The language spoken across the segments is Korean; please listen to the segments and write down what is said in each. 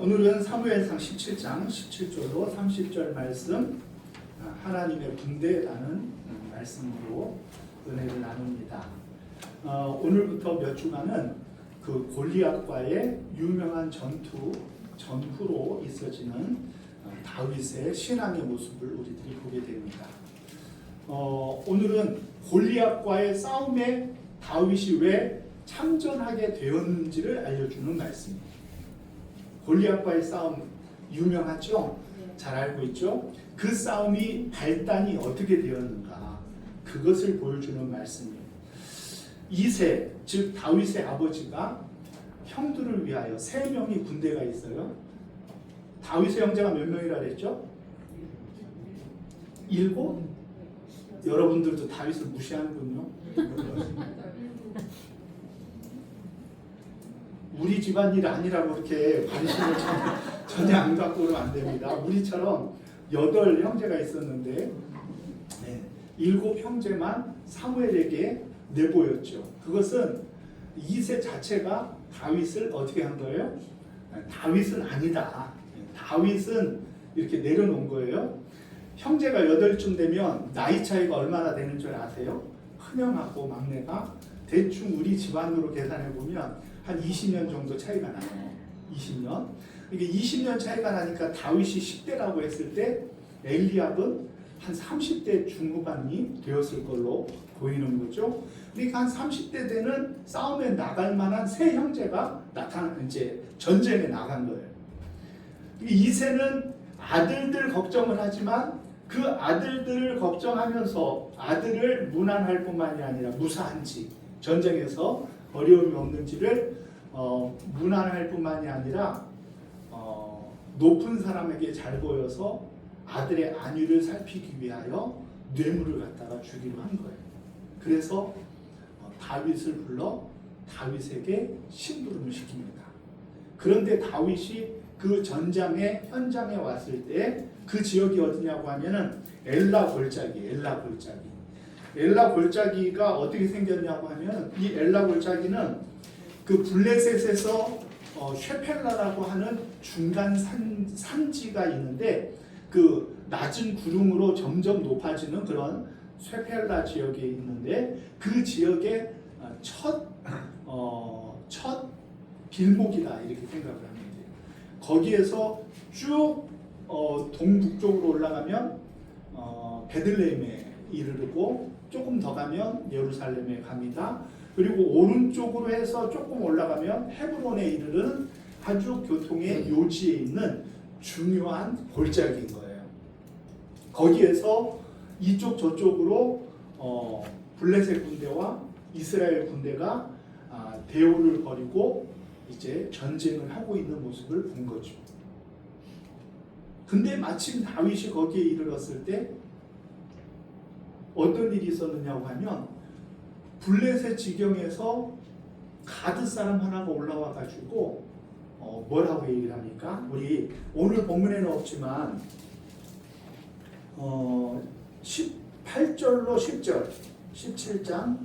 오늘은 사무엘상 17장 17절로 30절 말씀, 하나님의 군대라는 말씀으로 은혜를 나눕니다. 오늘부터 몇 주간은 그 골리앗과의 유명한 전후로 있어지는 다윗의 신앙의 모습을 우리들이 보게 됩니다. 오늘은 골리앗과의 싸움에 다윗이 왜 참전하게 되었는지를 알려주는 말씀입니다. 골리앗과의 싸움 유명하죠? 잘 알고 있죠? 그 싸움이 발단이 어떻게 되었는가, 그것을 보여주는 말씀이에요. 이세, 즉 다윗의 아버지가 형들을 위하여 3명이 군대가 있어요. 다윗의 형제가 몇 명이라 그랬죠? 7? 여러분들도 다윗을 무시하는군요. 우리 집안일 아니라고 그렇게 관심을 전혀 안 갖고 그러면 안 됩니다. 우리처럼 8 형제가 있었는데 7 형제만 사무엘에게 내보였죠. 그것은 이세 자체가 다윗을 어떻게 한 거예요? 다윗은 아니다. 다윗은 이렇게 내려놓은 거예요. 형제가 8쯤 되면 나이 차이가 얼마나 되는 줄 아세요? 큰형하고 막내가 대충 우리 집안으로 계산해 보면 한 20년 정도 차이가 나요. 20년. 이게 20년 차이가 나니까 다윗이 10대라고 했을 때 엘리압은 한 30대 중후반이 되었을 걸로 보이는 거죠. 그러니까 한 30대 되는 싸움에 나갈 만한 3 형제가 이제 전쟁에 나간 거예요. 이세는 아들들 걱정을 하지만 그 아들들을 걱정하면서 아들을 무난할 뿐만이 아니라 무사한지, 전쟁에서 어려움이 없는지를 무난할 뿐만이 아니라 높은 사람에게 잘 보여서 아들의 안위를 살피기 위하여 뇌물을 갖다가 주기로 한 거예요. 그래서 다윗을 불러 다윗에게 심부름을 시킵니다. 그런데 다윗이 그 전장의 현장에 왔을 때 그 지역이 어디냐고 하면은 엘라 골짜기예요. 엘라 골짜기가 어떻게 생겼냐고 하면, 이 엘라 골짜기는 그 블레셋에서 쉐펠라라고 하는 중간 산지가 있는데, 그 낮은 구름으로 점점 높아지는 그런 쉐펠라 지역에 있는데, 그 지역의 첫 길목이다, 이렇게 생각을 하면 돼요. 거기에서 쭉 동북쪽으로 올라가면 베들레헴에 이르르고, 조금 더 가면 예루살렘에 갑니다. 그리고 오른쪽으로 해서 조금 올라가면 헤브론에 이르는 아주 교통의 요지에 있는 중요한 골짜기인 거예요. 거기에서 이쪽 저쪽으로 블레셋 군대와 이스라엘 군대가 대오를 벌이고 이제 전쟁을 하고 있는 모습을 본 거죠. 근데 마침 다윗이 거기에 이르렀을 때 어떤 일이 있었느냐고 하면, 블레셋 지경에서 가드 사람 하나가 올라와 가지고 뭐라고 얘기를 합니까? 우리 오늘 본문에는 없지만 18절로 10절, 17장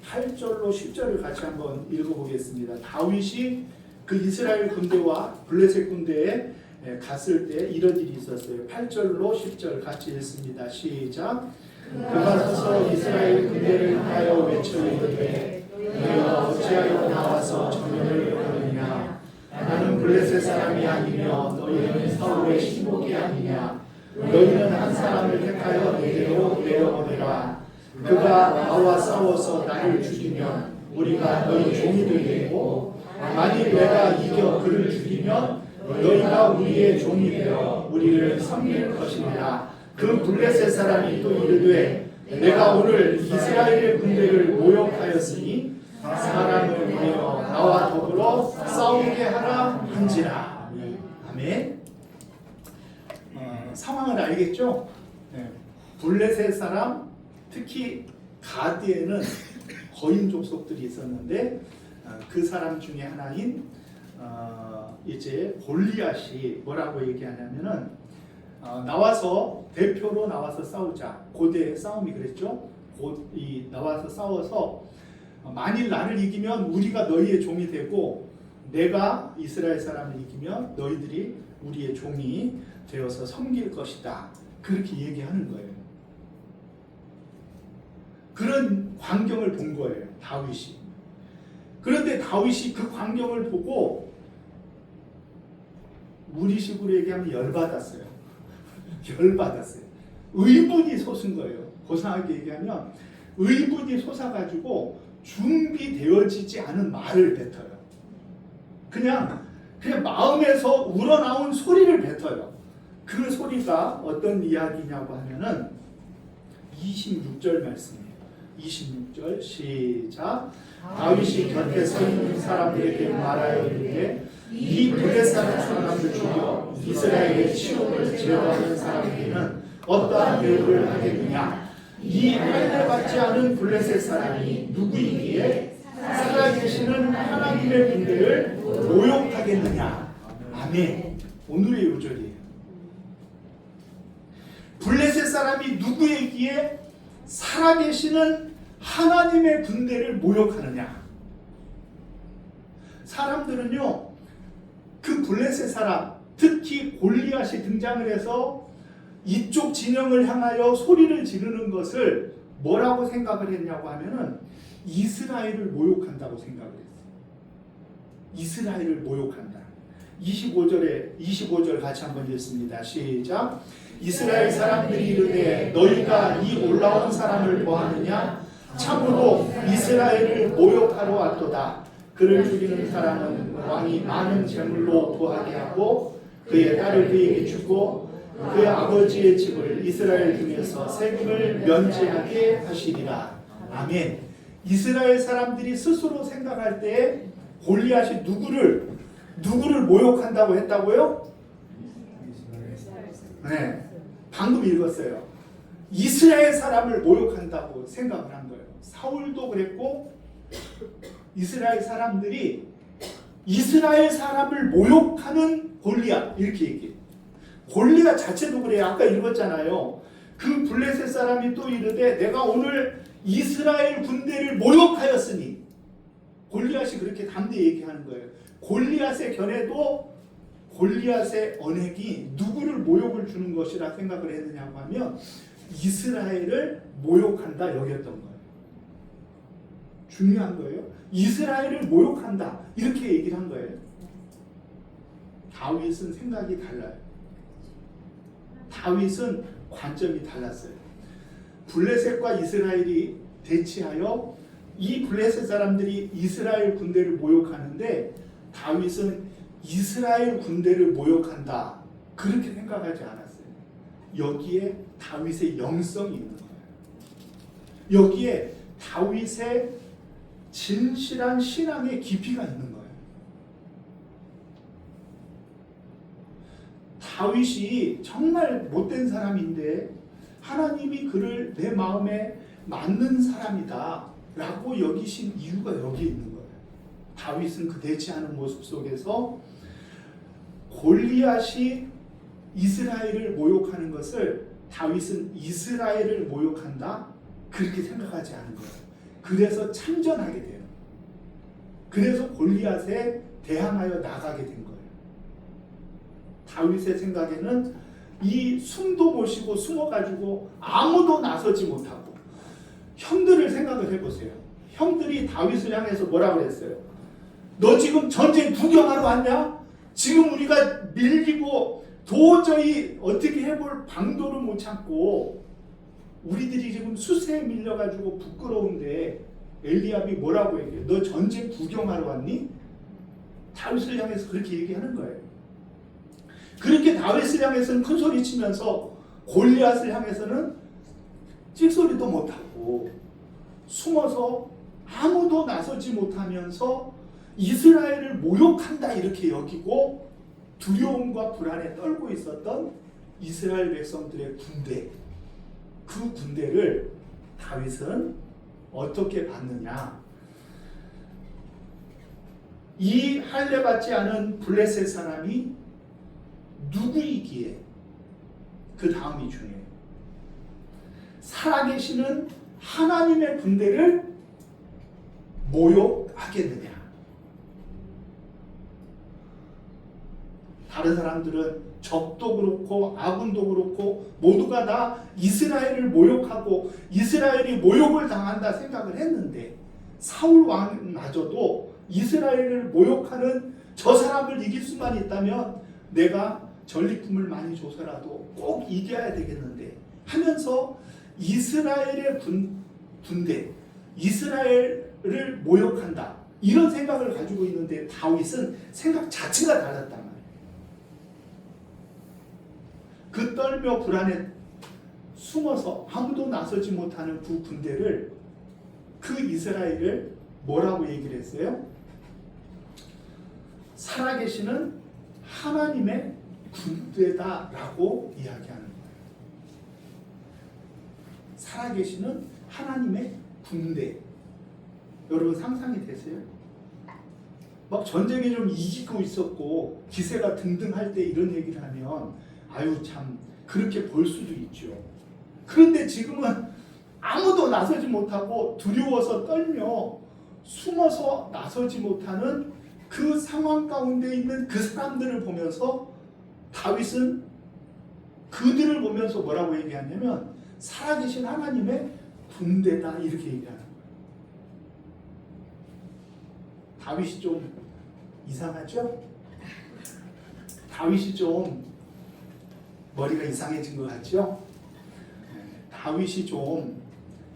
8절로 10절을 같이 한번 읽어보겠습니다. 다윗이 그 이스라엘 군대와 블레셋 군대에 갔을 때 이런 일이 있었어요. 8절로 10절 같이 읽습니다. 시작. 그가 서서 이스라엘 군대를 향하여 외쳐 이르되, 너희가 어찌하여 나와서 전면을 거느냐? 나는 블레셋 사람이 아니며 너희는 사울의 신복이 아니냐? 너희는 한 사람을 택하여 내게로 내려보내라. 그가 나와 싸워서 나를 죽이면 우리가 너희 종이 되고, 만일 내가 이겨 그를 죽이면 너희가 우리의 종이 되어 우리를 섬길 것이니라. 그 블레셋 사람이 또 이르되, 내가 오늘 이스라엘의 군대를 모욕하였으니 사람을 위하여 나와 더불어 싸우게 하라 한지라. 아멘. 상황을 알겠죠? 블레셋 사람, 특히 가드에는 거인 족속들이 있었는데, 그 사람 중에 하나인 이제 골리앗이 뭐라고 얘기하냐면은, 나와서 대표로 나와서 싸우자. 고대 싸움이 그랬죠. 나와서 싸워서 만일 나를 이기면 우리가 너희의 종이 되고, 내가 이스라엘 사람을 이기면 너희들이 우리의 종이 되어서 섬길 것이다. 그렇게 얘기하는 거예요. 그런 광경을 본 거예요, 다윗이. 그런데 다윗이 그 광경을 보고 우리식으로 얘기하면 열받았어요. 열받았어요. 의분이 솟은 거예요. 고상하게 얘기하면 의분이 솟아가지고 준비되어지지 않은 말을 뱉어요. 그냥 마음에서 우러나온 소리를 뱉어요. 그 소리가 어떤 이야기냐고 하면은 26절 말씀이에요. 26절 시작. 다윗이 곁에 서 있는 사람들에게 말하여 이르되 이 블레셋 사람을 죽여 이스라엘의 치욕을 제어하는 사람에게는 어떠한 대우를 하겠느냐. 이 할례받지 않은 블레셋 사람이 누구이기에 살아계시는 하나님의 군대를 모욕하겠느냐. 아멘. 오늘의 요절이에요. 블레셋 사람이 누구이기에 살아계시는 하나님의 군대를 모욕하느냐. 사람들은요, 그 블레셋 사람, 특히 골리앗이 등장을 해서 이쪽 진영을 향하여 소리를 지르는 것을 뭐라고 생각을 했냐고 하면은 이스라엘을 모욕한다고 생각을 했어요. 이스라엘을 모욕한다. 25절 같이 한번 읽습니다. 시작. 이스라엘 사람들이 이르되 너희가 이 올라온 사람을 보았느냐? 참으로 이스라엘을 모욕하러 왔도다. 그를 죽이는 사람은 왕이 많은 재물로 부하게 하고 그의 딸을 그에게 주고 그의 아버지의 집을 이스라엘 중에서 세금을 면제하게 하시리라. 아멘. 이스라엘 사람들이 스스로 생각할 때 골리앗이 누구를 모욕한다고 했다고요? 네, 방금 읽었어요. 이스라엘 사람을 모욕한다고 생각을 한 거예요. 사울도 그랬고 이스라엘 사람들이 이스라엘 사람을 모욕하는 골리앗 이렇게 얘기해요. 골리앗 자체도 그래요. 아까 읽었잖아요. 그 블레셋 사람이 또 이르되 내가 오늘 이스라엘 군대를 모욕하였으니, 골리앗이 그렇게 담대히 얘기하는 거예요. 골리앗의 견해도 골리앗의 언행이 누구를 모욕을 주는 것이라 생각을 했느냐고 하면 이스라엘을 모욕한다 여겼던 거예요. 중요한 거예요. 이스라엘을 모욕한다 이렇게 얘기를 한 거예요. 다윗은 생각이 달라요. 다윗은 관점이 달랐어요. 블레셋과 이스라엘이 대치하여 이 블레셋 사람들이 이스라엘 군대를 모욕하는데 다윗은 이스라엘 군대를 모욕한다 그렇게 생각하지 않았어요. 여기에 다윗의 영성이 있는 거예요. 여기에 다윗의 진실한 신앙의 깊이가 있는 거예요. 다윗이 정말 못된 사람인데 하나님이 그를 내 마음에 맞는 사람이다 라고 여기신 이유가 여기 있는 거예요. 다윗은 그 대치하는 모습 속에서 골리앗이 이스라엘을 모욕하는 것을 다윗은 이스라엘을 모욕한다 그렇게 생각하지 않은 거예요. 그래서 참전하게 돼요. 그래서 골리앗에 대항하여 나가게 된 거예요. 다윗의 생각에는 이 숨도 못 쉬고 숨어가지고 아무도 나서지 못하고, 형들을 생각을 해보세요. 형들이 다윗을 향해서 뭐라 그랬어요? 너 지금 전쟁 구경하러 왔냐? 지금 우리가 밀리고 도저히 어떻게 해볼 방도를 못 찾고 우리들이 지금 수세에 밀려가지고 부끄러운데 엘리압이 뭐라고 얘기해요? 너 전쟁 구경하러 왔니? 다윗을 향해서 그렇게 얘기하는 거예요. 그렇게 다윗을 향해서는 큰 소리 치면서 골리앗을 향해서는 찍소리도 못하고 숨어서 아무도 나서지 못하면서 이스라엘을 모욕한다 이렇게 여기고 두려움과 불안에 떨고 있었던 이스라엘 백성들의 군대, 그 군대를 다윗은 어떻게 봤느냐? 이 할례받지 않은 블레셋 사람이 누구이기에, 그 다음이 중요해요. 살아계시는 하나님의 군대를 모욕하겠느냐? 다른 사람들은 적도 그렇고 아군도 그렇고 모두가 다 이스라엘을 모욕하고 이스라엘이 모욕을 당한다 생각을 했는데 사울 왕마저도 이스라엘을 모욕하는 저 사람을 이길 수만 있다면 내가 전리품을 많이 줘서라도 꼭 이겨야 되겠는데 하면서 이스라엘의 군대, 이스라엘을 모욕한다 이런 생각을 가지고 있는데 다윗은 생각 자체가 달랐단 말이에요. 그 떨며 불안에 숨어서 아무도 나서지 못하는 그 군대를 그 이스라엘을 뭐라고 얘기를 했어요? 살아계시는 하나님의 군대다라고 이야기하는 거예요. 살아계시는 하나님의 군대. 여러분 상상이 되세요? 막 전쟁에 좀 이기고 있었고 기세가 등등할 때 이런 얘기를 하면 아유 참 그렇게 볼 수도 있죠. 그런데 지금은 아무도 나서지 못하고 두려워서 떨며 숨어서 나서지 못하는 그 상황 가운데 있는 그 사람들을 보면서 다윗은 그들을 보면서 뭐라고 얘기하냐면 살아계신 하나님의 군대다 이렇게 얘기하는 거예요. 다윗이 좀 이상하죠? 다윗이 좀 머리가 이상해진 것 같죠? 다윗이 좀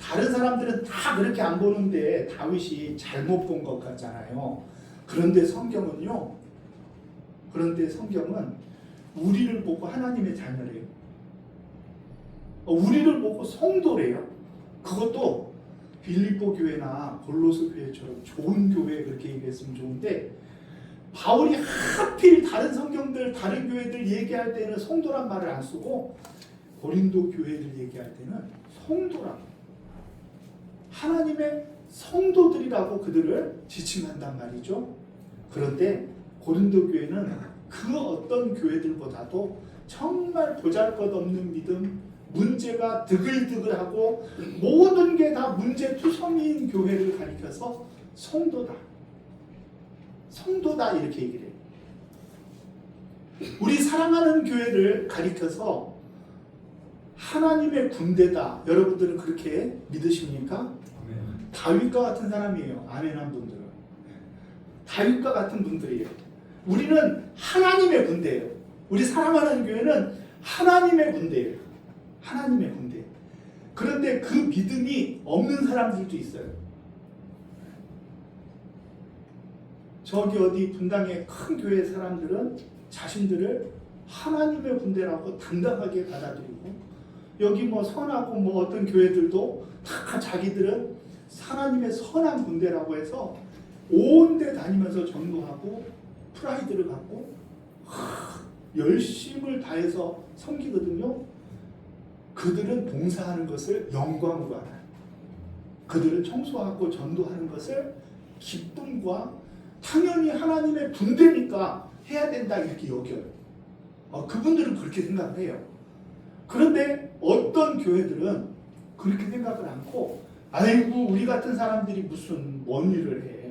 다른 사람들은 다 그렇게 안 보는데 다윗이 잘못 본 것 같잖아요. 그런데 성경은 우리를 보고 하나님의 자녀래요. 우리를 보고 성도래요. 그것도 빌립보 교회나 골로새 교회처럼 좋은 교회에 그렇게 얘기했으면 좋은데 바울이 하필 다른 성경들, 다른 교회들 얘기할 때는 성도란 말을 안 쓰고 고린도 교회들 얘기할 때는 성도라고 하나님의 성도들이라고 그들을 지칭한단 말이죠. 그런데 고린도 교회는 그 어떤 교회들보다도 정말 보잘것없는 믿음, 문제가 드글드글하고 모든 게 다 문제투성이인 교회를 가리켜서 성도다 이렇게 얘기를 해요. 우리 사랑하는 교회를 가리켜서 하나님의 군대다. 여러분들은 그렇게 믿으십니까? 아멘. 다윗과 같은 사람이에요. 아멘한 분들은 다윗과 같은 분들이에요. 우리는 하나님의 군대예요. 우리 사랑하는 교회는 하나님의 군대예요. 하나님의 군대. 그런데 그 믿음이 없는 사람들도 있어요. 저기 어디 분당의 큰 교회 사람들은 자신들을 하나님의 군대라고 당당하게 받아들이고 여기 뭐 선하고 뭐 어떤 교회들도 다 자기들은 하나님의 선한 군대라고 해서 온 데 다니면서 전도하고 프라이드를 갖고 열심을 다해서 섬기거든요. 그들은 봉사하는 것을 영광으로 알아요. 그들은 청소하고 전도하는 것을 기쁨과 당연히 하나님의 군대니까 해야 된다 이렇게 여겨요. 그분들은 그렇게 생각을 해요. 그런데 어떤 교회들은 그렇게 생각을 않고 아이고 우리 같은 사람들이 무슨 뭔 일을 해.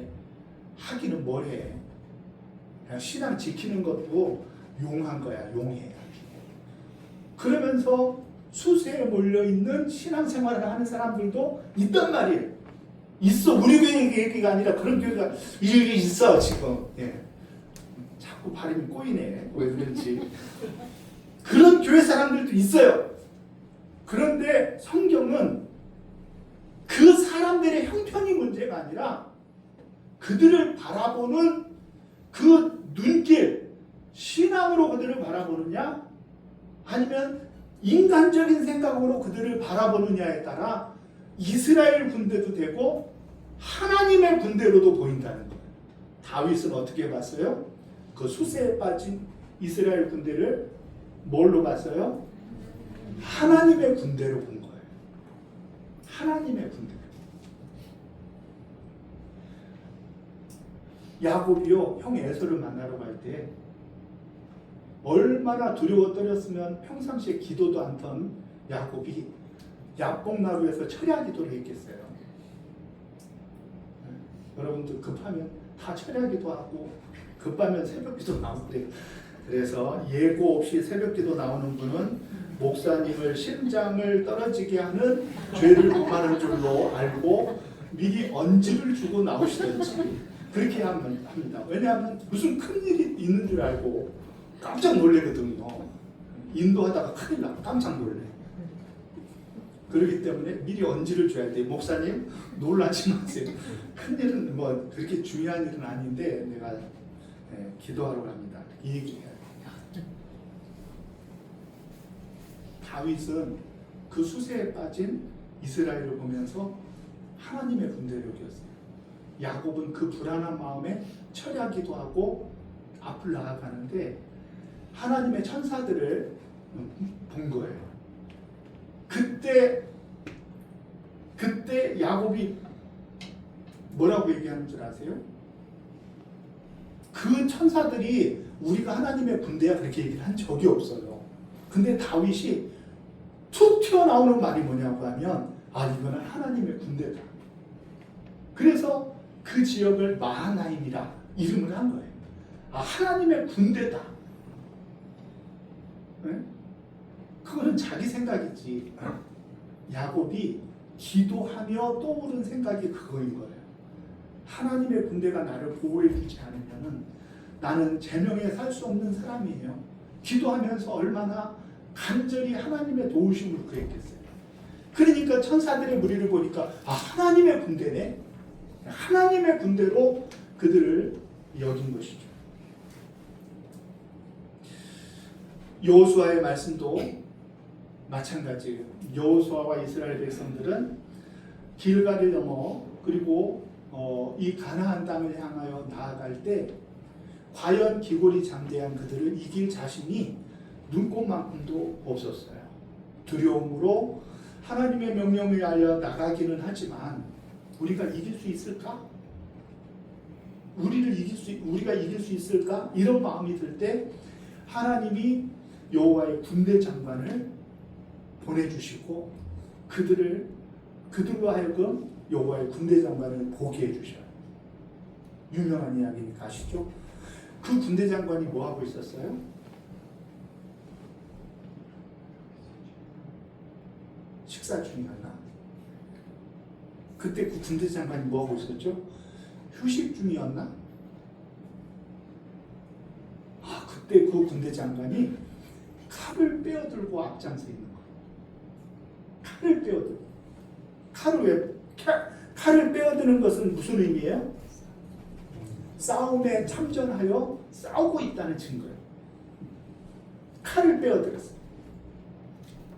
하기는 뭘 해. 그냥 신앙 지키는 것도 용한 거야. 용해. 그러면서 수세에 몰려있는 신앙생활을 하는 사람들도 있단 말이에요. 있어. 우리 교회 얘기가 아니라 그런 교회가 이게 있어 지금. 예. 자꾸 발음이 꼬이네. 왜 그런지. 그런 교회 사람들도 있어요. 그런데 성경은 그 사람들의 형편이 문제가 아니라 그들을 바라보는 그 눈길, 신앙으로 그들을 바라보느냐 아니면 인간적인 생각으로 그들을 바라보느냐에 따라 이스라엘 군대도 되고 하나님의 군대로도 보인다는 거예요. 다윗은 어떻게 봤어요? 그 수세에 빠진 이스라엘 군대를 뭘로 봤어요? 하나님의 군대로 본 거예요. 하나님의 군대. 야곱이요, 형 에서를 만나러 갈 때 얼마나 두려워 떨었으면 평상시에 기도도 않던 야곱이 야복나루에서 철야 기도를 했겠어요. 여러분들 급하면 다 철야 기도하고 급하면 새벽 기도 나오고 그래요. 그래서 예고 없이 새벽기도 나오는 분은 목사님을 심장을 떨어지게 하는 죄를 범하는 줄로 알고 미리 언지를 주고 나오시든지 그렇게 합니다. 왜냐하면 무슨 큰일이 있는 줄 알고 깜짝 놀래거든요. 인도하다가 큰일 나 깜짝 놀래. 그렇기 때문에 미리 언지를 줘야 돼. 목사님 놀라지 마세요. 큰일은 뭐 그렇게 중요한 일은 아닌데 내가 기도하러 갑니다. 이 얘기해요. 다윗은 그 수세에 빠진 이스라엘을 보면서 하나님의 군대를 여겼어요. 야곱은 그 불안한 마음에 철야기도 하고 앞을 나아가는데 하나님의 천사들을 본 거예요. 그때 야곱이 뭐라고 얘기하는 줄 아세요? 그 천사들이 우리가 하나님의 군대야 그렇게 얘기를 한 적이 없어요. 근데 다윗이 툭 튀어나오는 말이 뭐냐고 하면 이거는 하나님의 군대다. 그래서 그 지역을 마하나임이라 이름을 한 거예요. 하나님의 군대다. 네? 그거는 자기 생각이지. 야곱이 기도하며 떠오른 생각이 그거인 거예요. 하나님의 군대가 나를 보호해 주지 않으면 나는 제명에 살 수 없는 사람이에요. 기도하면서 얼마나 간절히 하나님의 도우심을 구했겠어요. 그러니까 천사들의 무리를 보니까 하나님의 군대네. 하나님의 군대로 그들을 여긴 것이죠. 여호수아의 말씀도 마찬가지예요. 여호수아와 이스라엘 백성들은 길갈을 넘어 그리고 이 가나안 땅을 향하여 나아갈 때 과연 기골이 장대한 그들을 이길 자신이 눈꼽만큼도 없었어요. 두려움으로 하나님의 명령을 알려 나가기는 하지만 우리가 이길 수 있을까? 우리가 이길 수 있을까? 이런 마음이 들 때 하나님이 여호와의 군대 장관을 보내주시고 그들로 하여금 여호와의 군대 장관을 보게 해주셔요. 유명한 이야기니까 아시죠? 그 군대 장관이 뭐 하고 있었어요? 식사 중이었나? 그때 그 군대 장관이 뭐 하고 있었죠? 휴식 중이었나? 그때 그 군대 장관이 칼을 빼어들고 앞장서 있는 거예요. 칼을 빼어들고. 칼을 빼어드는 것은 무슨 의미예요? 싸움에 참전하여 싸우고 있다는 증거예요. 칼을 빼어들었어요.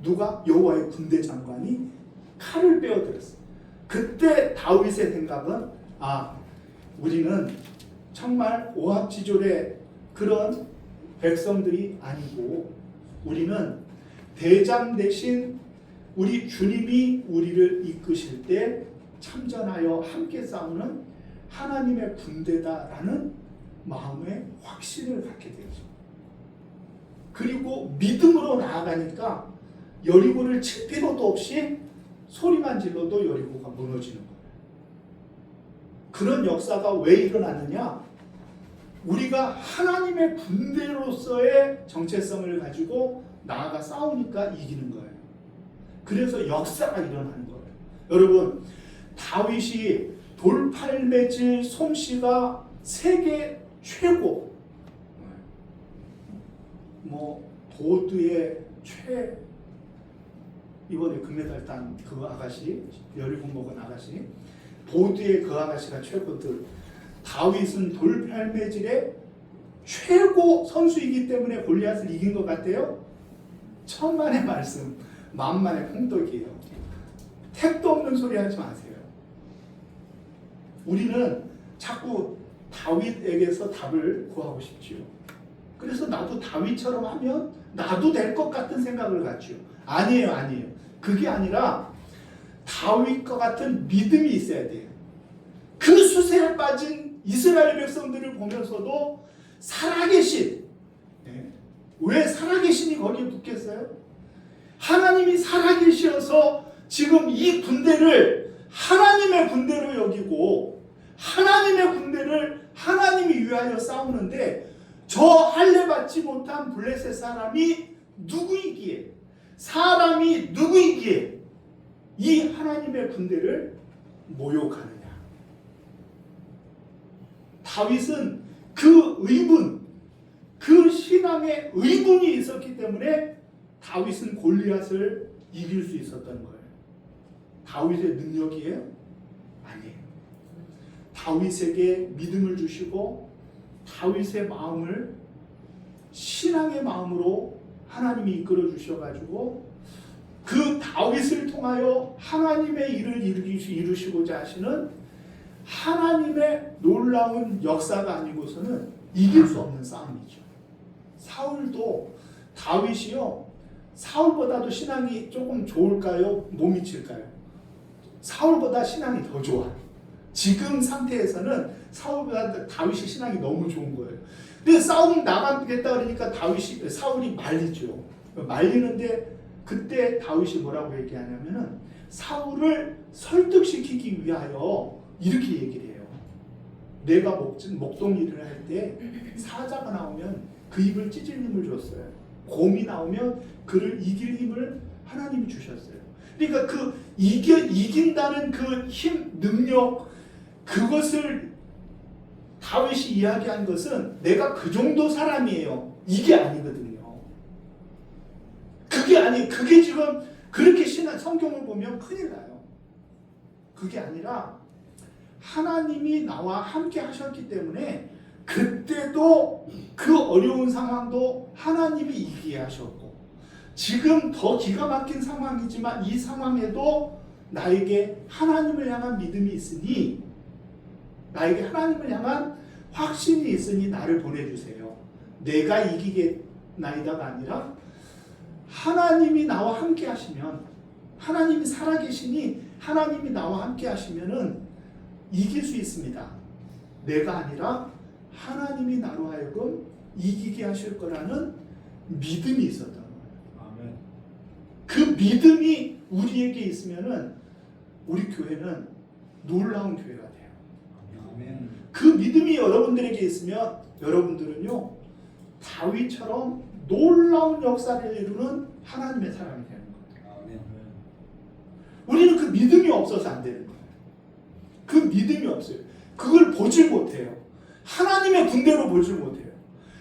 누가? 여호와의 군대 장관이 칼을 빼어들었어요. 그때 다윗의 생각은 우리는 정말 오합지졸의 그런 백성들이 아니고 우리는 대장 대신 우리 주님이 우리를 이끄실 때 참전하여 함께 싸우는 하나님의 군대다라는 마음의 확신을 갖게 되죠. 그리고 믿음으로 나아가니까 여리고를 칠 필요도 없이 소리만 질러도 여리고가 무너지는 거예요. 그런 역사가 왜 일어났느냐? 우리가 하나님의 군대로서의 정체성을 가지고 나아가 싸우니까 이기는 거예요. 그래서 역사가 일어나는 거예요. 여러분, 다윗이 돌팔매질 솜씨가 세계 최고, 보드의 이번에 금메달 딴 그 아가씨, 여리고 먹은 아가씨, 보드의 그 아가씨가 최고들. 다윗은 돌팔매질의 최고 선수이기 때문에 골리앗을 이긴 것 같아요? 천만의 말씀, 만만의 풍덕이에요. 택도 없는 소리 하지 마세요. 우리는 자꾸 다윗에게서 답을 구하고 싶지요. 그래서 나도 다윗처럼 하면 나도 될 것 같은 생각을 갖지요. 아니에요. 그게 아니라 다윗과 같은 믿음이 있어야 돼요. 그 수세에 빠진 이스라엘 백성들을 보면서도 살아계신, 왜 살아계신이 거기에 붙겠어요? 하나님이 살아계셔서 지금 이 군대를 하나님의 군대로 여기고 하나님의 군대를 하나님이 위하여 싸우는데 저 할례 받지 못한 블레셋 사람이 누구이기에, 사람이 누구이기에 이 하나님의 군대를 모욕하느냐. 다윗은 그 의문, 그 신앙의 의문이 있었기 때문에 다윗은 골리앗을 이길 수 있었던 거예요. 다윗의 능력이에요? 아니에요. 다윗에게 믿음을 주시고 다윗의 마음을 신앙의 마음으로 하나님이 이끌어 주셔가지고 그 다윗을 통하여 하나님의 일을 이루시고자 하시는 하나님의 놀라운 역사가 아니고서는 이길 수 없는 싸움이죠. 사울도 다윗이요, 사울보다도 신앙이 조금 좋을까요? 못 미칠까요? 사울보다 신앙이 더 좋아. 지금 상태에서는 사울보다 다윗이 신앙이 너무 좋은 거예요. 근데 싸움 나가겠다 그러니까 사울이 말리죠. 말리는데 그때 다윗이 뭐라고 얘기하냐면은 사울을 설득시키기 위하여 이렇게 얘기를 해요. 내가 목동일을 할 때 사자가 나오면 그 입을 찢을 힘을 줬어요. 곰이 나오면 그를 이길 힘을 하나님이 주셨어요. 그러니까 그 이긴다는 그 힘, 능력, 그것을 다윗이 이야기한 것은 내가 그 정도 사람이에요. 이게 아니거든요. 그게 지금 그렇게 성경을 보면 큰일 나요. 그게 아니라 하나님이 나와 함께 하셨기 때문에 그때도 그 어려운 상황도 하나님이 이기게 하셨고, 지금 더 기가 막힌 상황이지만 이 상황에도 나에게 하나님을 향한 믿음이 있으니, 나에게 하나님을 향한 확신이 있으니 나를 보내주세요. 내가 이기겠나이다가 아니라 하나님이 나와 함께 하시면, 하나님이 살아계시니 하나님이 나와 함께 하시면은 이길 수 있습니다. 내가 아니라 하나님이 나로 하여금 이기게 하실 거라는 믿음이 있었던 거예요. 아멘. 그 믿음이 우리에게 있으면은 우리 교회는 놀라운 교회가 돼요. 아멘. 그 믿음이 여러분들에게 있으면 여러분들은요, 다윗처럼 놀라운 역사를 이루는 하나님의 사람이 되는 거예요. 아멘. 우리는 그 믿음이 없어서 안 되는 거예요. 그 믿음이 없어요. 그걸 보질 못해요. 하나님의 군대로 보질 못해요.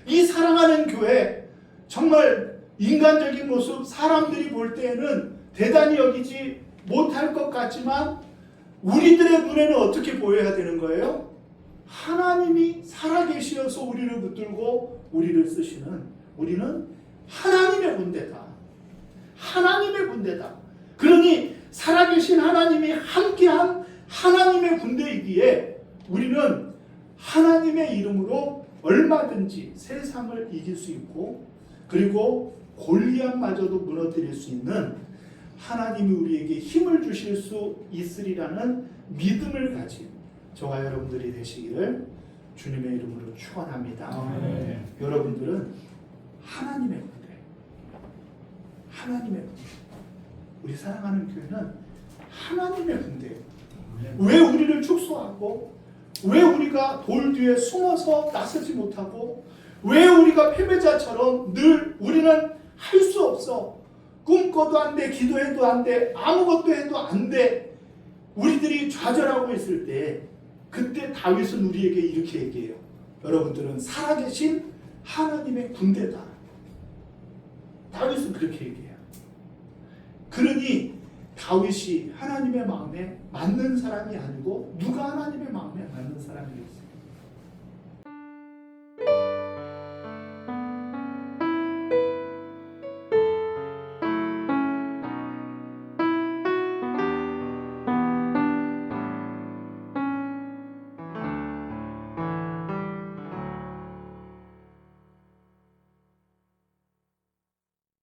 이 사랑하는 교회, 정말 인간적인 모습, 사람들이 볼 때에는 대단히 여기지 못할 것 같지만 우리들의 눈에는 어떻게 보여야 되는 거예요? 하나님이 살아계시어서 우리를 붙들고 우리를 쓰시는, 우리는 하나님의 군대다. 하나님의 군대다. 그러니 살아계신 하나님이 함께한 하나님의 군대이기에 우리는 하나님의 이름으로 얼마든지 세상을 이길 수 있고, 그리고 골리앗마저도 무너뜨릴 수 있는 하나님이 우리에게 힘을 주실 수 있으리라는 믿음을 가진 저와 여러분들이 되시기를 주님의 이름으로 축원합니다. 아멘. 여러분들은 하나님의 군대, 하나님의 군대. 우리 사랑하는 교회는 하나님의 군대예요. 왜 우리를 축소하고, 왜 우리가 돌 뒤에 숨어서 나서지 못하고, 왜 우리가 패배자처럼 늘 우리는 할 수 없어, 꿈꿔도 안 돼, 기도해도 안 돼, 아무것도 해도 안 돼, 우리들이 좌절하고 있을 때 그때 다윗은 우리에게 이렇게 얘기해요. 여러분들은 살아계신 하나님의 군대다. 다윗은 그렇게 얘기해요. 그러니 다윗이 하나님의 마음에 맞는 사람이 아니고 누가 하나님의 마음에 맞는 사람이겠어요?